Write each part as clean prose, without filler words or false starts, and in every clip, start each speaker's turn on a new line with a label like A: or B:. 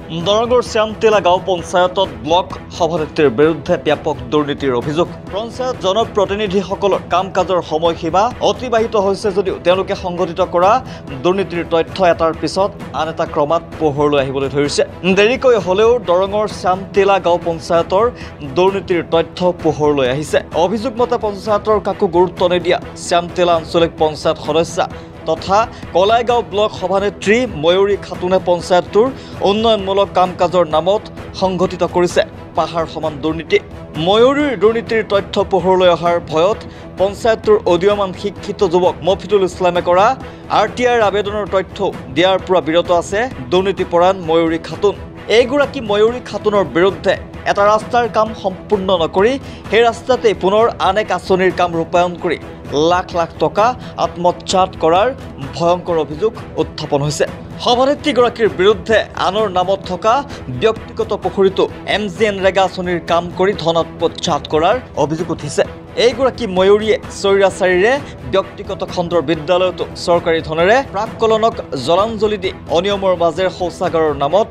A: দৰঙৰ শ্যামতেলা গাঁও পঞ্চায়তত ব্লক সভানেত্ৰীৰ বিৰুদ্ধে ব্যাপক দুৰ্নীতিৰ অভিযোগ। পঞ্চায়ত জনপ্ৰতিনিধিসকলৰ কাম কাজৰ সময়সীমা অতিবাহিত হৈছে যদিও তেওঁলোকে সংঘটিত কৰা দুৰ্নীতিৰ তথ্য এটাৰ পিছত আন এটা ক্ৰমাৎ পোহৰলৈ আহিবলৈ ধৰিছে। দেৰিকৈ হ'লেও দৰঙৰ শ্যামতেলা গাঁও পঞ্চায়তৰ দুৰ্নীতিৰ তথ্য পোহৰলৈ আহিছে। অভিযোগ মতে পঞ্চায়তৰ কাকো গুৰুত্ব নিদিয়া শ্যামতেলা আঞ্চলিক পঞ্চায়ত সদস্য তথা কলাইগাঁও ব্লক সভানেত্ৰী ময়ূৰী খাতুনে পঞ্চায়তটোৰ উন্নয়নমূলক কাম কাজৰ নামত সংঘটিত কৰিছে পাহাৰ সমান দুৰ্নীতি। ময়ূৰীৰ দুৰ্নীতিৰ তথ্য পোহৰলৈ অহাৰ ভয়ত পঞ্চায়তটোৰ উদীয়মান শিক্ষিত যুৱক মফিদুল ইছলামে কৰা RTIৰ আবেদনৰ তথ্য দিয়াৰ পৰা বিৰত আছে দুৰ্নীতিপৰায়ণ ময়ূৰী খাতুন। এইগৰাকী ময়ূৰী খাতুনৰ বিৰুদ্ধে এটা ৰাস্তাৰ কাম সম্পূৰ্ণ নকৰি সেই ৰাস্তাতে পুনৰ আন এক আঁচনিৰ কাম ৰূপায়ণ কৰি লাখ লাখ টকা আত্মসাৎ কৰাৰ ভয়ংকৰ অভিযোগ উত্থাপন হৈছে। সভানেত্ৰীগৰাকীৰ বিৰুদ্ধে আনৰ নামত থকা ব্যক্তিগত পুখুৰীটো MGNৰেগা আঁচনিৰ কাম কৰি ধন আত্মসাৎ কৰাৰ অভিযোগ উঠিছে। এইগৰাকী ময়ূৰীয়ে চৈৰাচাৰীৰে ব্যক্তিগত খণ্ডৰ বিদ্যালয়তো চৰকাৰী ধনেৰে প্ৰাক্কলনক জলাঞ্জলি দি অনিয়মৰ মাজেৰে শৌচাগাৰৰ নামত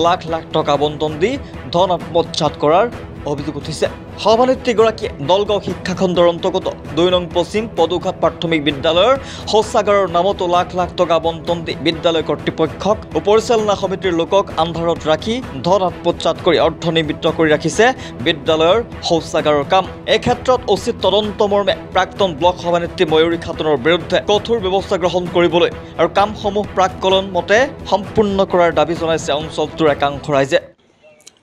A: লাখ লাখ টকা আবণ্টন দি ধন আত্মসাৎ কৰাৰ অভিযোগ উঠিছে। সভানেত্ৰীগৰাকীয়ে দলগাঁও শিক্ষাখণ্ডৰ অন্তৰ্গত ২ নং পশ্চিম পদুঘাট প্ৰাথমিক বিদ্যালয়ৰ শৌচাগাৰৰ নামতো লাখ লাখ টকা আবণ্টন দি বিদ্যালয় কৰ্তৃপক্ষক পৰিচালনা সমিতিৰ লোকক আন্ধাৰত ৰাখি ধন আত্মসাৎ কৰি অৰ্থ নিমিত্ত কৰি ৰাখিছে বিদ্যালয়ৰ শৌচাগাৰৰ কাম। এই ক্ষেত্ৰত উচিত তদন্ত মৰ্মে প্ৰাক্তন ব্লক সভানেত্ৰী ময়ূৰী খাতুনৰ বিৰুদ্ধে কঠোৰ ব্যৱস্থা গ্ৰহণ কৰিবলৈ আৰু কামসমূহ প্ৰাক্কলন মতে সম্পূৰ্ণ কৰাৰ দাবী জনাইছে অঞ্চলটোৰ একাংশ ৰাইজে।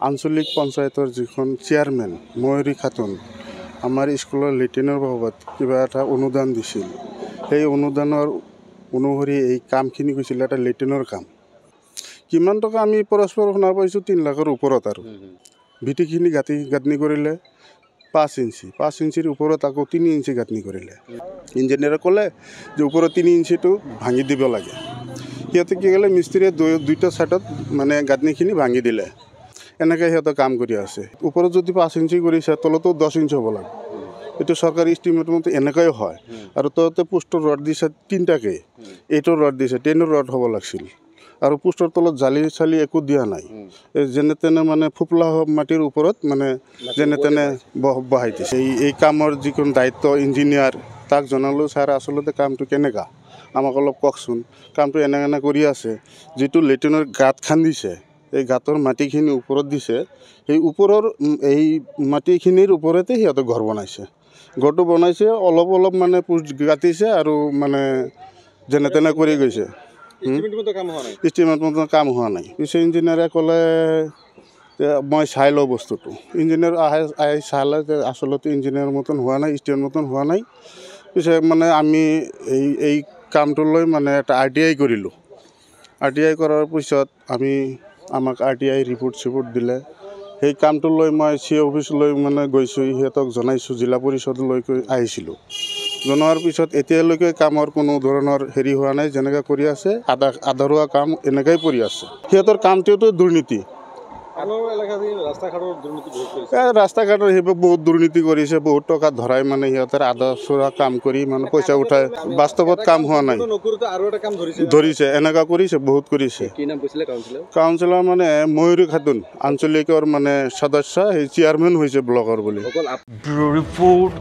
B: আঞ্চলিক পঞ্চায়তৰ যিখন চেয়াৰমেন ময়ূৰী খাতুন আমাৰ স্কুলৰ লেট্ৰিনৰ বাবদ কিবা এটা অনুদান দিছিল। সেই অনুদানৰ অনুসৰি এই কামখিনি গৈছিল এটা লেট্ৰিনৰ কাম। কিমান টকা আমি পৰস্পৰ শুনা পাইছোঁ 3 লাখৰ ওপৰত। আৰু ভিটিখিনি গাঁথনি কৰিলে 5 ইঞ্চি, 5 ইঞ্চিৰ ওপৰত আকৌ 3 ইঞ্চি গাঁথনি কৰিলে। ইঞ্জিনিয়াৰে ক'লে যে ওপৰত 3 ইঞ্চিটো ভাঙি দিব লাগে। সিহঁতে কি ক'লে মিস্ত্ৰীয়ে দুইটা ছাইডত মানে গাঁথনিখিনি ভাঙি দিলে। এনেকৈ সিহঁতে কাম কৰি আছে। ওপৰত যদি 5 ইঞ্চি কৰিছে তলতো 10 ইঞ্চি হ'ব লাগে। এইটো চৰকাৰী ইষ্টিমেট মতে এনেকৈ হয়। আৰু তলতে পোষ্টৰ ৰড দিছে 3টাকৈ, 8ৰ ৰড দিছে, 10ৰ ৰড হ'ব লাগিছিল। আৰু পোষ্টৰ তলত জালি চালি একো দিয়া নাই। যেনে তেনে মানে ফোপলা মাটিৰ ওপৰত মানে যেনে তেনে বহাই দিছে। এই কামৰ যিকোনো দায়িত্ব ইঞ্জিনিয়াৰ তাক জনালোঁ, ছাৰ আচলতে কামটো কেনেকুৱা আমাক অলপ কওকচোন। কামটো এনে কৰি আছে। যিটো লেট্ৰিনৰ গাঁত খান্দিছে এই গাঁতৰ মাটিখিনি ওপৰত দিছে, সেই ওপৰৰ এই মাটিখিনিৰ ওপৰতে সিহঁতে ঘৰ বনাইছে। ঘৰটো বনাইছে অলপ মানে গাঁতিছে আৰু মানে যেনে তেনে কৰি গৈছে। ইষ্টিমেট মতে কাম হোৱা নাই। পিছে ইঞ্জিনিয়াৰে ক'লে মই চাই লওঁ বস্তুটো। ইঞ্জিনিয়াৰ আহি চালে যে আচলতে ইঞ্জিনিয়াৰ মতন হোৱা নাই, ইষ্টিমেট মতন হোৱা নাই। পিছে মানে আমি এই কামটো লৈ মানে এটা RTI কৰিলোঁ। RTI কৰাৰ পিছত আমাক RTI ৰিপৰ্ট দিলে। সেই কামটো লৈ মই CA অফিচলৈ মানে গৈছোঁ, সিহঁতক জনাইছোঁ, জিলা পৰিষদলৈ আহিছিলোঁ। জনোৱাৰ পিছত এতিয়ালৈকে কামৰ কোনো ধৰণৰ হেৰি হোৱা নাই। যেনেকৈ কৰি আছে আধৰুৱা কাম এনেকৈ কৰি আছে। সিহঁতৰ কামটোতো দুৰ্নীতি। ৰাস্তা ঘাটৰ সেইবোৰ বহুত দুৰ্নীতি কৰিছে। বহুত টকা ধৰাই মানে সিহঁতৰ আধৰুৱা কাম কৰি মানে পইচা উঠাই বাস্তৱত কাম হোৱা নাই। ধৰিছে এনেকুৱা কৰিছে, বহুত কৰিছে। কাউন্সিলৰ মানে ময়ূৰী খাতুন আঞ্চলিকৰ মানে সদস্য, সেই চেয়াৰমেন হৈছে ব্লকৰ বুলি।
A: ৰিপোৰ্ট